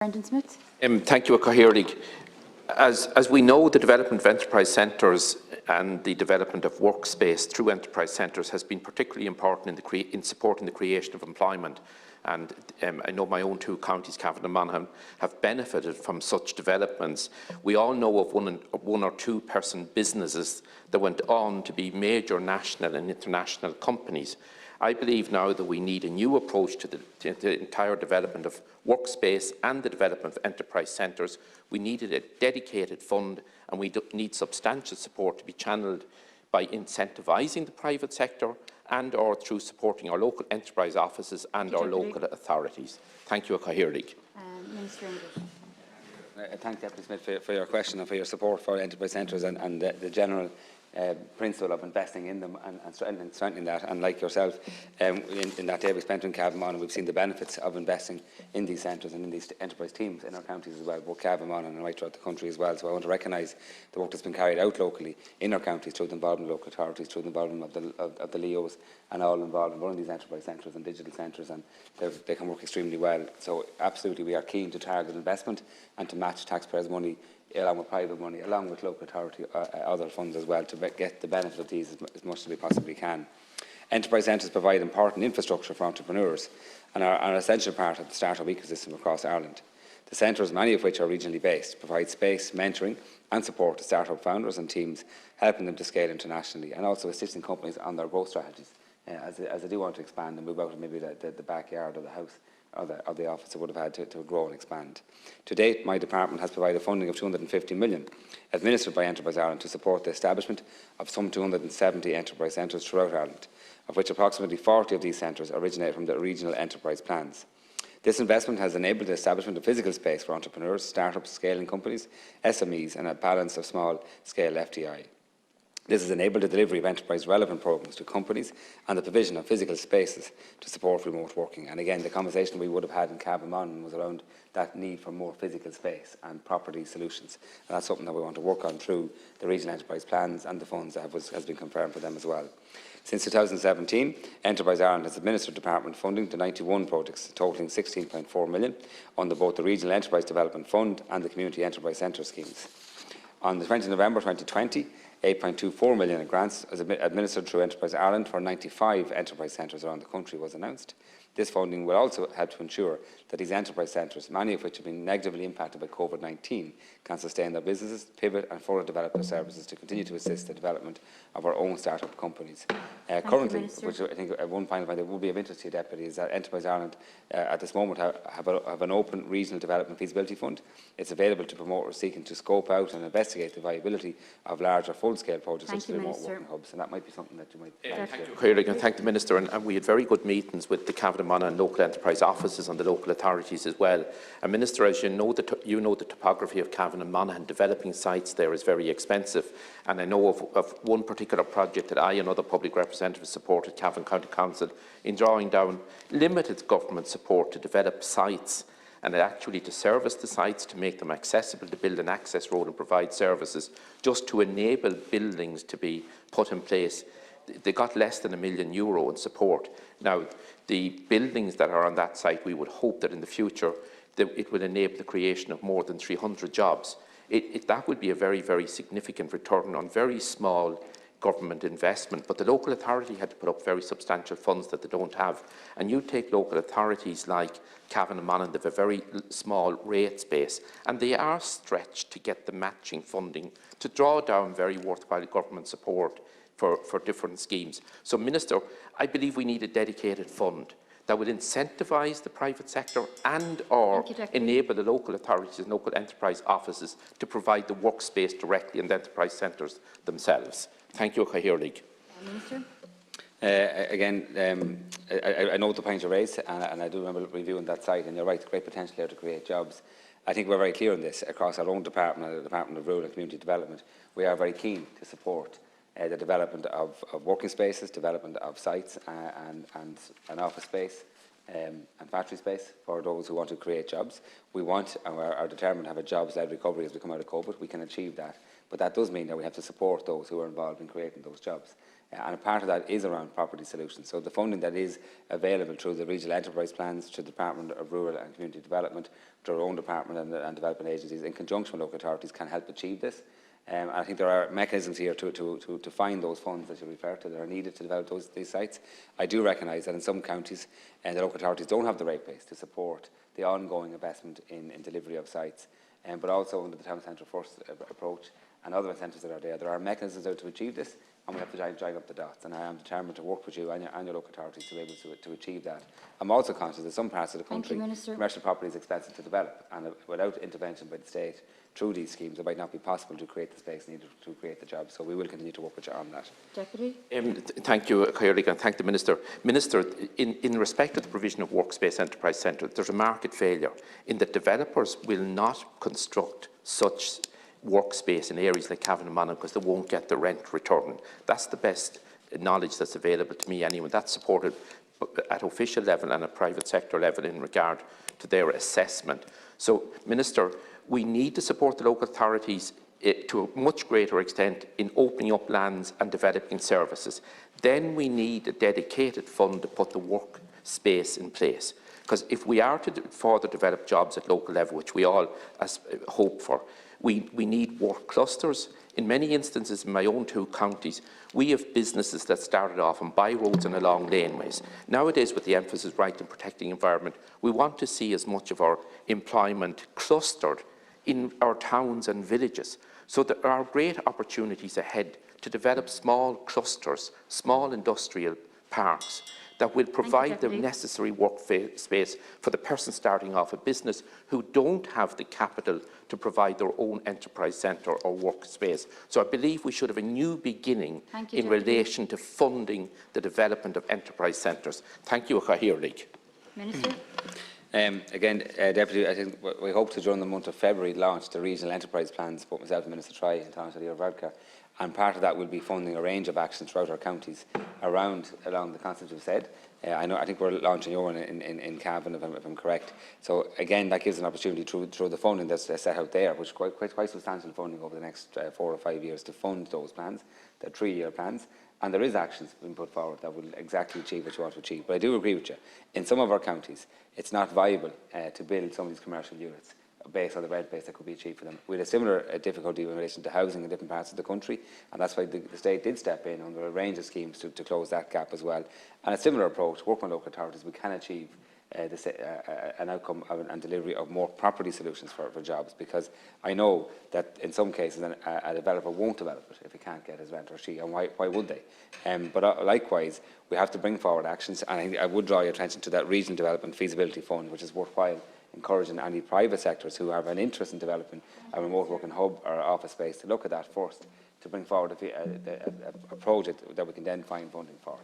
Brendan Smith. Thank you, Cathaoirligh. As we know, the development of enterprise centres and the development of workspace through enterprise centres has been particularly important in supporting the creation of employment. And I know my own two counties, Cavan and Monaghan, have benefited from such developments. We all know of one or two person businesses that went on to be major national and international companies. I believe now that we need a new approach to the entire development of workspace and the development of enterprise centres. We needed a dedicated fund, and we need substantial support to be channelled by incentivising the private sector and or through supporting our local enterprise offices and our local authorities. Thank you, Cathaoirligh. Minister English. Thank Deputy Smith for your question and for your support for enterprise centres and the general principle of investing in them and strengthening that. And like yourself, in that day we spent in Cavan and we've seen the benefits of investing in these centres and in these enterprise teams in our counties as well, both Cavan and right throughout the country as well. So I want to recognise the work that's been carried out locally in our counties through the involvement of local authorities, through the involvement of the LEOs and all involved in running these enterprise centres and digital centres, and they can work extremely well. So absolutely we are keen to target investment and to match taxpayers' money along with private money, along with local authority, other funds as well, to get the benefit of these as much as we possibly can. Enterprise centres provide important infrastructure for entrepreneurs and are an essential part of the startup ecosystem across Ireland. The centres, many of which are regionally based, provide space, mentoring and support to startup founders and teams, helping them to scale internationally and also assisting companies on their growth strategies as they do want to expand and move out of maybe the backyard of the house of the office that would have had to grow and expand. To date, my department has provided funding of 250 million, administered by Enterprise Ireland, to support the establishment of some 270 enterprise centres throughout Ireland, of which approximately 40 of these centres originate from the regional enterprise plans. This investment has enabled the establishment of physical space for entrepreneurs, start-ups, scaling companies, SMEs and a balance of small-scale FDI. This has enabled the delivery of enterprise-relevant programmes to companies and the provision of physical spaces to support remote working. And again, the conversation we would have had in Cavan was around that need for more physical space and property solutions. And that's something that we want to work on through the regional enterprise plans and the funds that has been confirmed for them as well. Since 2017, Enterprise Ireland has administered department funding to 91 projects, totalling 16.4 million, under both the Regional Enterprise Development Fund and the Community Enterprise Centre schemes. On the 20th of November 2020, 8.24 million in grants as administered through Enterprise Ireland for 95 enterprise centres around the country was announced. This funding will also help to ensure that these enterprise centres, many of which have been negatively impacted by COVID-19, can sustain their businesses, pivot and further develop their services to continue to assist the development of our own start-up companies. Currently, which I think one final point that would be of interest to you, Deputy, is that Enterprise Ireland at this moment have an open regional development feasibility fund. It's available to promoters seeking to scope out and investigate the viability of larger full-scale projects such as remote working hubs, and that might be something that you might thank you, Cathaoirligh, and thank the Minister. And we had very good meetings with the Cavan and local enterprise offices and the local authorities as well. And Minister, as you know the topography of Cavan and Monaghan, developing sites there is very expensive. And I know of one particular project that I and other public representatives supported Cavan County Council in drawing down limited government support to develop sites and actually to service the sites, to make them accessible, to build an access road and provide services, just to enable buildings to be put in place. They got less than €1 million in support. Now, the buildings that are on that site, we would hope that in the future that it will enable the creation of more than 300 jobs. That would be a very, very significant return on very small government investment, but the local authority had to put up very substantial funds that they don't have. And you take local authorities like Cavan and Monaghan, they have a very small rate space, and they are stretched to get the matching funding to draw down very worthwhile government support for different schemes. So, Minister, I believe we need a dedicated fund that would incentivise the private sector and or enable the local authorities and local enterprise offices to provide the workspace directly in the enterprise centres themselves. Thank you, Cathaoirligh. Minister. Again, I know the point you raised, and I do remember reviewing that site, and you're right, great potential there to create jobs. I think we're very clear on this across our own department, the Department of Rural and Community Development. We are very keen to support the development of working spaces, development of sites and office space and factory space for those who want to create jobs. We want and are determined to have a jobs-led recovery as we come out of COVID. We can achieve that. But that does mean that we have to support those who are involved in creating those jobs. And a part of that is around property solutions. So the funding that is available through the regional enterprise plans, through the Department of Rural and Community Development, through our own department and development agencies in conjunction with local authorities can help achieve this. I think there are mechanisms here to find those funds that you refer to that are needed to develop these sites. I do recognise that in some counties the local authorities don't have the right base to support the ongoing investment in delivery of sites, but also under the Town Centre First approach and other incentives that are there are mechanisms out to achieve this, and we have to join up the dots. And I am determined to work with you and your local authorities to be able to achieve that. I'm also conscious that some parts of the country, commercial property is expensive to develop, and without intervention by the state through these schemes, it might not be possible to create the space needed to create the jobs. So we will continue to work with you on that. Deputy. Thank you, Caoirlig, and thank the Minister. Minister, in respect of the provision of Workspace Enterprise Centre, there's a market failure in that developers will not construct such workspace in areas like Cavan and Monaghan because they won't get the rent return. That's the best knowledge that's available to me anyway. That's supported at official level and at private sector level in regard to their assessment. So, Minister, we need to support the local authorities to a much greater extent in opening up lands and developing services. Then we need a dedicated fund to put the work space in place. Because if we are to further develop jobs at local level, which we all hope for, we need work clusters. In many instances in my own two counties, we have businesses that started off on by roads and along laneways. Nowadays, with the emphasis right in protecting the environment, we want to see as much of our employment clustered in our towns and villages. So there are great opportunities ahead to develop small clusters, small industrial parks that will provide the necessary work space for the person starting off a business who don't have the capital to provide their own enterprise centre or workspace. So I believe we should have a new beginning in relation to funding the development of enterprise centres. Thank you, Caoirlig. Minister. Again, Deputy, I think we hope to, during the month of February, launch the regional enterprise plans, both myself and Minister Try and Thomas Oireachtas, and part of that will be funding a range of actions throughout our counties along the concept we've said. I think we're launching your one in Cavan, if I'm correct. So again, that gives an opportunity through the funding that's set out there, which is quite substantial funding over the next 4 or 5 years to fund those plans. They're 3-year plans. And there is actions being put forward that will exactly achieve what you want to achieve. But I do agree with you. In some of our counties, it's not viable to build some of these commercial units based on the rent base that could be achieved for them. We had a similar difficulty in relation to housing in different parts of the country, and that's why the state did step in under a range of schemes to close that gap as well. And a similar approach, working with local authorities, we can achieve an outcome and delivery of more property solutions for jobs, because I know that in some cases a developer won't develop it if he can't get his rent or she, and why would they? But likewise, we have to bring forward actions, and I would draw your attention to that Regional Development Feasibility Fund, which is worthwhile encouraging any private sectors who have an interest in developing a remote working hub or office space to look at that first, to bring forward a project that we can then find funding for.